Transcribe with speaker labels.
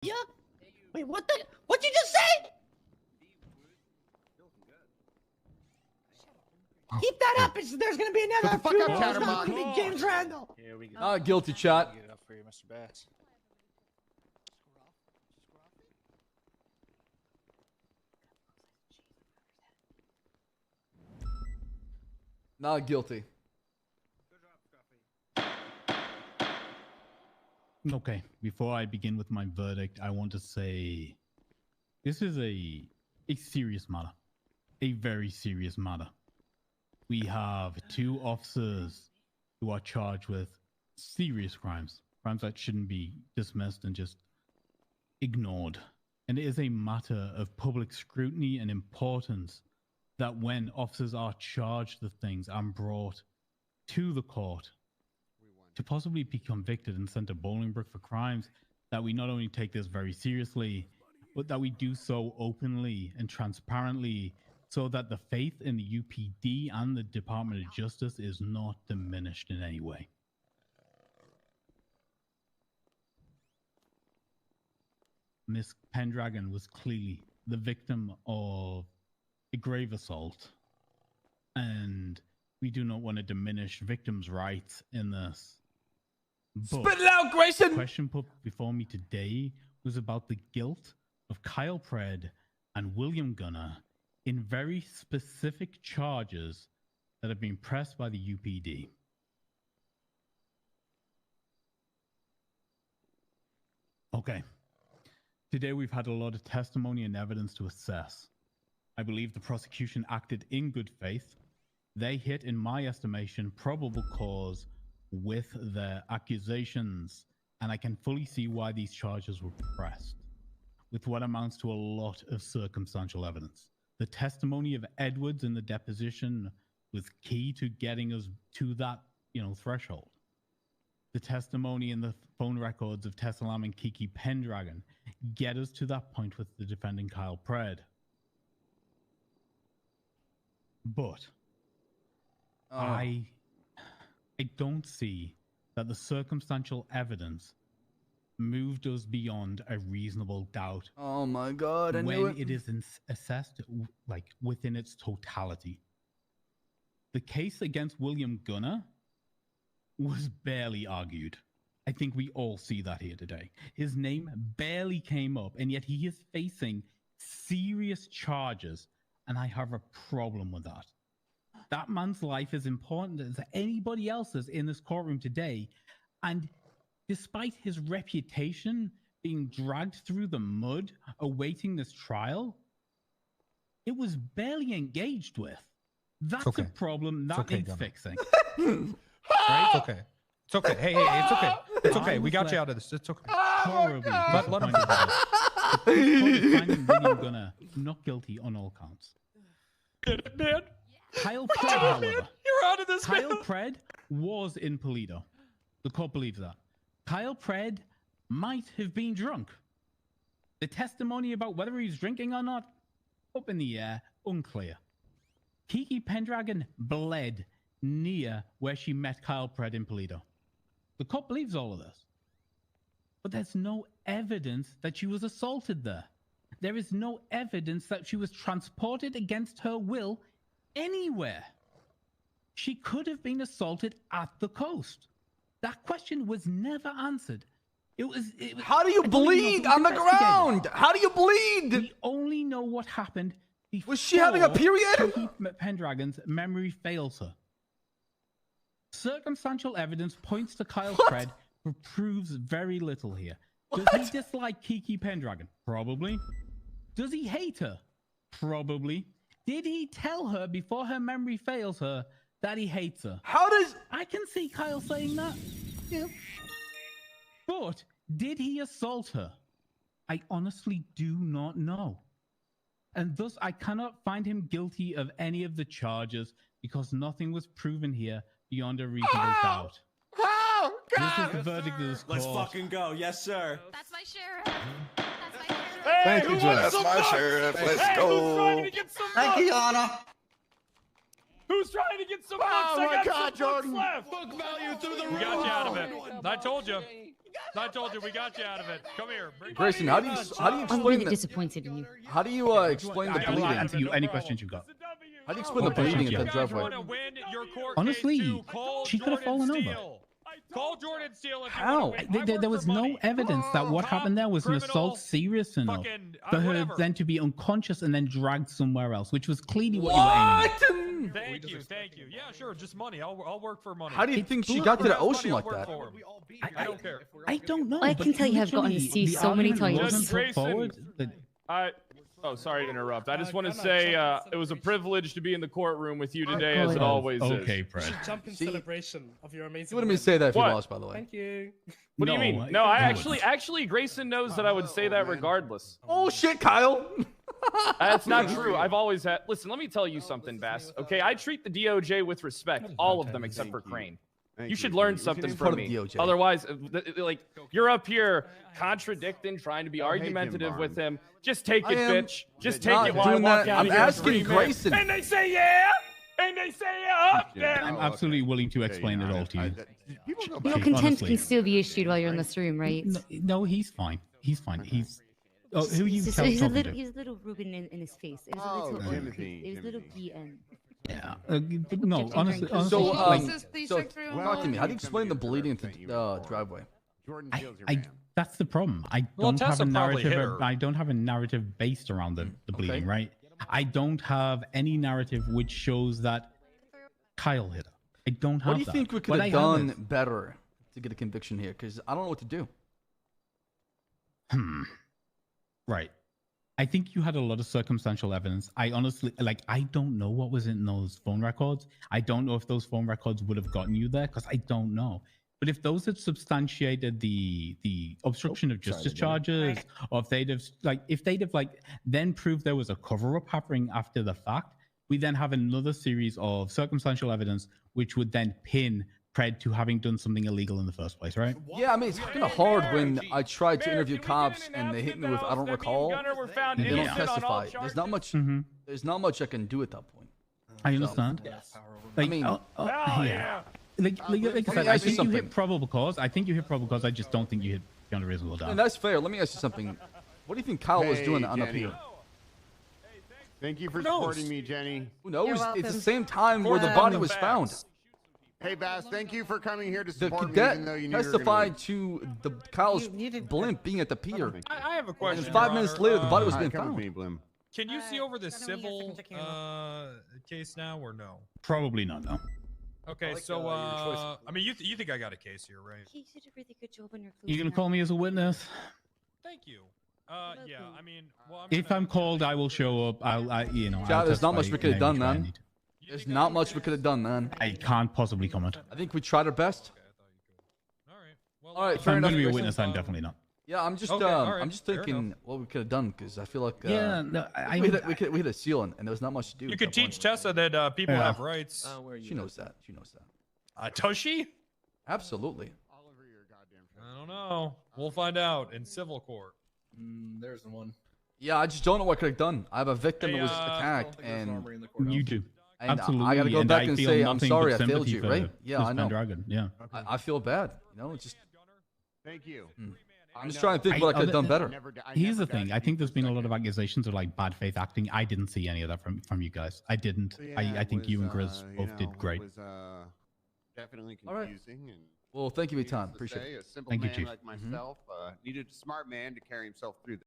Speaker 1: Yeah. Wait, what the? What'd you just say? Keep that up. There's gonna be another
Speaker 2: Shut the fuck
Speaker 1: funeral.
Speaker 2: up,
Speaker 1: It's not
Speaker 2: Chatterbox.
Speaker 1: gonna be James Randall.
Speaker 3: Here we go.
Speaker 4: Not guilty, chat.
Speaker 3: Get it up for you, Mr. Bass.
Speaker 4: Not guilty.
Speaker 5: Okay, before I begin with my verdict, I want to say this is a serious matter. A very serious matter. We have 2 officers who are charged with serious crimes. Crimes that shouldn't be dismissed and just ignored. And it is a matter of public scrutiny and importance that when officers are charged with things and brought to the court to possibly be convicted and sent to Bolingbroke for crimes, that we not only take this very seriously, but that we do so openly and transparently so that the faith in the UPD and the Department of Justice is not diminished in any way. Miss Pendragon was clearly the victim of a grave assault, and we do not want to diminish victims' rights in this. But
Speaker 4: Spit it out, Grayson!
Speaker 5: the question put before me today was about the guilt of Kyle Pred and William Gunner in very specific charges that have been pressed by the UPD. Okay. Today we've had a lot of testimony and evidence to assess. I believe the prosecution acted in good faith. They hit, in my estimation, probable cause with their accusations, and I can fully see why these charges were pressed, with what amounts to a lot of circumstantial evidence. The testimony of Edwards in the deposition was key to getting us to that, threshold. The testimony in the phone records of Tessa Lam and Kiki Pendragon get us to that point with the defendant Kyle Pred. But I don't see that the circumstantial evidence moved us beyond a reasonable doubt.
Speaker 4: Oh my god, I knew
Speaker 5: when
Speaker 4: it.
Speaker 5: it is assessed within its totality. The case against William Gunner was barely argued. I think we all see that here today. His name barely came up, and yet he is facing serious charges, and I have a problem with that. That man's life is important as anybody else's in this courtroom today, and despite his reputation being dragged through the mud awaiting this trial, it was barely engaged with. That's
Speaker 2: okay.
Speaker 5: a problem that needs fixing.
Speaker 2: Right? It's okay. It's okay. Hey, it's okay. It's okay. We got you out of this. It's okay.
Speaker 5: Horribly
Speaker 2: Let him
Speaker 5: disappointed with this. Finding William Gunner not guilty on all counts.
Speaker 3: Get it, man.
Speaker 5: Kyle Pred, however,
Speaker 3: You're out of this,
Speaker 5: Kyle
Speaker 3: man.
Speaker 5: Pred was in Toledo. The court believes that. Kyle Pred might have been drunk. The testimony about whether he was drinking or not, up in the air, unclear. Kiki Pendragon bled near where she met Kyle Pred in Toledo. The court believes all of this. But there's no evidence that she was assaulted there. There is no evidence that she was transported against her will anywhere. She could have been assaulted at the coast. That question was never answered. It was
Speaker 4: How do you bleed on the ground? How do you bleed?
Speaker 5: We only know what happened before.
Speaker 4: Was she having a period?
Speaker 5: Kiki Pendragon's memory fails her. Circumstantial evidence points to Kyle Pred, but proves very little here. Does he dislike Kiki Pendragon? Probably. Does he hate her? Probably. Did he tell her before her memory fails her that he hates her?
Speaker 4: How does...
Speaker 5: I can see Kyle saying that. Yeah. But did he assault her? I honestly do not know. And thus I cannot find him guilty of any of the charges because nothing was proven here beyond a reasonable doubt.
Speaker 4: Oh,
Speaker 5: This is the verdict of this court.
Speaker 6: Let's fucking go. Yes, sir.
Speaker 7: That's my sheriff. That's my sheriff.
Speaker 3: Hey,
Speaker 2: Thank
Speaker 3: who
Speaker 2: you,
Speaker 3: wants
Speaker 2: Judge.
Speaker 3: some
Speaker 8: That's my
Speaker 3: nuts?
Speaker 8: sheriff. Let's
Speaker 3: Hey,
Speaker 8: go.
Speaker 3: who's trying to get some
Speaker 1: Thank you,
Speaker 3: nuts?
Speaker 1: Your Honor.
Speaker 3: Who's trying to get some
Speaker 2: Oh
Speaker 3: bucks?
Speaker 2: my
Speaker 3: I got
Speaker 2: God,
Speaker 3: some bucks
Speaker 2: Jordan.
Speaker 3: left.
Speaker 2: Book value through the roof.
Speaker 3: We got you out of it. I told you.
Speaker 1: You got
Speaker 3: I told you we got you out of it. Come here.
Speaker 4: Grayson, how do you
Speaker 7: I'm
Speaker 4: explain
Speaker 7: really
Speaker 4: the
Speaker 7: disappointed in you.
Speaker 4: how do you explain the
Speaker 5: I will
Speaker 4: bleeding?
Speaker 5: answer you any questions you've got.
Speaker 4: How do you explain the
Speaker 5: Okay,
Speaker 4: bleeding
Speaker 5: yeah.
Speaker 4: at the driveway?
Speaker 5: Honestly, she could have fallen over.
Speaker 3: Call Jordan Steele if you
Speaker 4: How?
Speaker 3: wanna win. I
Speaker 5: There
Speaker 3: work
Speaker 5: was
Speaker 3: for
Speaker 5: no
Speaker 3: money.
Speaker 5: evidence that what
Speaker 3: Cop,
Speaker 5: happened there was an
Speaker 3: criminal,
Speaker 5: assault serious enough
Speaker 3: fucking,
Speaker 5: for her
Speaker 3: whatever.
Speaker 5: then to be unconscious and then dragged somewhere else, which was clearly what you were aiming at.
Speaker 3: Thank you. Yeah, sure, just money. I'll work for money.
Speaker 4: How do you
Speaker 5: It's
Speaker 4: think she
Speaker 5: blue-
Speaker 4: got to the
Speaker 3: Whoever has
Speaker 4: ocean
Speaker 3: money,
Speaker 4: like
Speaker 3: I'll work
Speaker 4: that?
Speaker 3: for him.
Speaker 5: I
Speaker 3: don't care.
Speaker 5: I don't know.
Speaker 7: I
Speaker 5: but
Speaker 7: can tell you have gotten to
Speaker 5: literally,
Speaker 7: sea
Speaker 5: the
Speaker 7: so many
Speaker 5: argument
Speaker 7: times.
Speaker 5: wasn't
Speaker 3: Just
Speaker 5: put
Speaker 3: Grayson.
Speaker 5: forward that-
Speaker 3: Oh, sorry to interrupt. I just want to say it was a privilege to be in the courtroom with you today, as it
Speaker 7: God.
Speaker 3: always
Speaker 5: Okay,
Speaker 3: is.
Speaker 5: Fred.
Speaker 6: Jump in
Speaker 4: See?
Speaker 6: celebration of your amazing.
Speaker 4: You wouldn't mean
Speaker 6: win.
Speaker 4: say that if you
Speaker 3: What?
Speaker 4: lost, by the way.
Speaker 6: Thank you.
Speaker 3: What do you mean? No, I actually, Grayson knows that I would say that regardless.
Speaker 4: Oh shit, Kyle.
Speaker 3: That's not true. I've always had. Listen, let me tell you something, Bass. Okay, I treat the DOJ with respect, all of them except for Crane. You should learn something
Speaker 4: part
Speaker 3: from
Speaker 4: of
Speaker 3: me.
Speaker 4: DOJ.
Speaker 3: Otherwise, like you're up here contradicting, trying to be argumentative with him. Just take it,
Speaker 4: I am
Speaker 3: bitch. Just take
Speaker 4: not
Speaker 3: it while I
Speaker 4: doing
Speaker 3: walk
Speaker 4: that.
Speaker 3: out
Speaker 4: I'm
Speaker 3: of here
Speaker 4: asking
Speaker 3: screaming.
Speaker 4: Grayson.
Speaker 3: And they say yeah, and they say yeah. Yeah.
Speaker 5: I'm absolutely willing to explain it all to you.
Speaker 7: Your
Speaker 5: Okay,
Speaker 7: contempt
Speaker 5: honestly.
Speaker 7: can still be issued while you're in this room, right?
Speaker 5: No, he's fine. He's fine. He's. Oh, who you
Speaker 7: He's
Speaker 5: tell
Speaker 7: a
Speaker 5: talking
Speaker 7: little,
Speaker 5: to?
Speaker 7: he's a little Ruben in his face. It was
Speaker 8: Oh,
Speaker 7: a little
Speaker 8: Timothy,
Speaker 7: it was a little
Speaker 8: Timothy.
Speaker 7: BN.
Speaker 5: Yeah. No,
Speaker 7: Just
Speaker 5: honestly,
Speaker 7: entering-
Speaker 5: honestly,
Speaker 4: So,
Speaker 5: like,
Speaker 4: so talk to me. How do you explain the bleeding at the driveway?
Speaker 8: Jordan
Speaker 5: I,
Speaker 8: Steele's your
Speaker 5: I,
Speaker 8: man.
Speaker 5: that's the problem. I
Speaker 2: Well,
Speaker 5: don't have
Speaker 2: Tessa
Speaker 5: a
Speaker 2: probably hit
Speaker 5: narrative.
Speaker 2: her.
Speaker 5: I don't have a narrative based around the bleeding,
Speaker 4: Okay.
Speaker 5: right? I don't have any narrative which shows that Kyle hit her. I don't have
Speaker 4: What do you
Speaker 5: that.
Speaker 4: think we could
Speaker 5: What
Speaker 4: have
Speaker 5: I
Speaker 4: done
Speaker 5: is-
Speaker 4: better to get a conviction here? Because I don't know what to do.
Speaker 5: Right. I think you had a lot of circumstantial evidence. I honestly, like, I don't know what was in those phone records. I don't know if those phone records would have gotten you there because I don't know. But if those had substantiated the obstruction of justice charges, or if they'd have then proved there was a cover-up happening after the fact, we then have another series of circumstantial evidence which would then pin Pred to having done something illegal in the first place, right?
Speaker 4: Yeah, I mean, it's kind of hard when I tried to interview cops and they hit me with "I don't recall" and they don't testify. There's not much.
Speaker 5: Mm-hmm.
Speaker 4: There's not much I can do at that point.
Speaker 5: I understand. Like,
Speaker 4: I mean,
Speaker 5: yeah. Like I said,
Speaker 4: me
Speaker 5: I
Speaker 4: ask you
Speaker 5: think you
Speaker 4: something.
Speaker 5: hit probable cause. I think you hit probable cause. I just don't think you hit beyond a reasonable doubt.
Speaker 4: And that's fair. Let me ask you something. What do you think Kyle was doing
Speaker 8: Hey,
Speaker 4: on up
Speaker 8: Jenny.
Speaker 4: here?
Speaker 8: Thank you for
Speaker 2: Who knows?
Speaker 8: supporting me, Jenny.
Speaker 4: Who knows?
Speaker 7: You're
Speaker 4: It's the
Speaker 7: welcome.
Speaker 4: same time where the body was found.
Speaker 8: Hey, Bass, thank you for coming here to
Speaker 4: The
Speaker 8: support me,
Speaker 4: cadet
Speaker 8: even though you knew you were
Speaker 4: testified
Speaker 8: gonna
Speaker 4: to the Kyle's
Speaker 6: You didn't-
Speaker 4: blimp being at the pier.
Speaker 3: I have a
Speaker 4: And
Speaker 3: question.
Speaker 4: 5
Speaker 3: Your
Speaker 4: minutes
Speaker 3: Honor.
Speaker 4: later, the body was
Speaker 8: All
Speaker 4: being
Speaker 8: right, come
Speaker 4: found.
Speaker 8: with me, Blim.
Speaker 3: Can you see over the
Speaker 6: I don't need a
Speaker 3: civil
Speaker 6: second to candle.
Speaker 3: case now or no?
Speaker 5: Probably not. No.
Speaker 3: Okay,
Speaker 1: like,
Speaker 3: so
Speaker 1: your choice.
Speaker 3: I mean, you think I got a case here, right?
Speaker 7: You did a really good job on your
Speaker 5: You gonna call me as a witness?
Speaker 3: Thank you. Yeah, I mean, well,
Speaker 5: If I'm called, I will show up. I'll
Speaker 4: Chad, there's not much
Speaker 5: testify
Speaker 4: we could have
Speaker 5: in
Speaker 4: done,
Speaker 5: which way I
Speaker 4: man.
Speaker 5: need to.
Speaker 4: There's not much we could have done, man.
Speaker 5: I can't possibly comment.
Speaker 4: I think we tried our best.
Speaker 3: All right. Well,
Speaker 4: All right,
Speaker 5: If
Speaker 4: fair
Speaker 5: I'm
Speaker 4: enough.
Speaker 5: going to be a
Speaker 4: Grayson.
Speaker 5: witness, I'm definitely not.
Speaker 4: Yeah, I'm just,
Speaker 3: Okay, all right,
Speaker 4: I'm just
Speaker 3: fair
Speaker 4: thinking
Speaker 3: enough.
Speaker 4: what we could have done because I feel like
Speaker 5: Yeah, no,
Speaker 4: we hit a ceiling and there was not much to do.
Speaker 3: You
Speaker 4: at
Speaker 3: could
Speaker 4: that
Speaker 3: teach
Speaker 4: point.
Speaker 3: Tessa that people
Speaker 5: Yeah.
Speaker 3: have rights.
Speaker 4: She knows that. She knows that.
Speaker 3: Does she?
Speaker 4: Absolutely.
Speaker 8: Oliver, you're a goddamn
Speaker 3: I don't know. We'll find out in civil court.
Speaker 1: There's one.
Speaker 4: Yeah, I just don't know what I could have done. I have a victim
Speaker 3: Hey,
Speaker 4: that was
Speaker 3: I
Speaker 4: attacked, and
Speaker 5: you do.
Speaker 4: and
Speaker 5: Absolutely.
Speaker 4: I gotta go
Speaker 5: and
Speaker 4: back
Speaker 5: I
Speaker 4: and
Speaker 5: feel
Speaker 4: say I'm
Speaker 5: nothing
Speaker 4: sorry,
Speaker 5: but
Speaker 4: I failed
Speaker 5: sympathy
Speaker 4: you,
Speaker 5: for
Speaker 4: right? Yeah,
Speaker 5: this
Speaker 4: I know.
Speaker 5: Pendragon. Yeah.
Speaker 4: I feel bad. You know, just
Speaker 8: Thank you.
Speaker 4: I'm just trying to think what I could have done better.
Speaker 5: Here's the thing. I think there's been a lot of accusations of like bad faith acting. I didn't see any of that from you guys. I didn't. I think you and Grizz both did great.
Speaker 8: It was definitely
Speaker 4: All right.
Speaker 8: confusing. And
Speaker 4: Well, thank you for your time.
Speaker 8: needless to
Speaker 4: Appreciate
Speaker 8: say,
Speaker 4: it.
Speaker 8: A simple
Speaker 5: Thank you,
Speaker 8: man
Speaker 5: Chief.
Speaker 8: like myself needed a smart man to carry himself through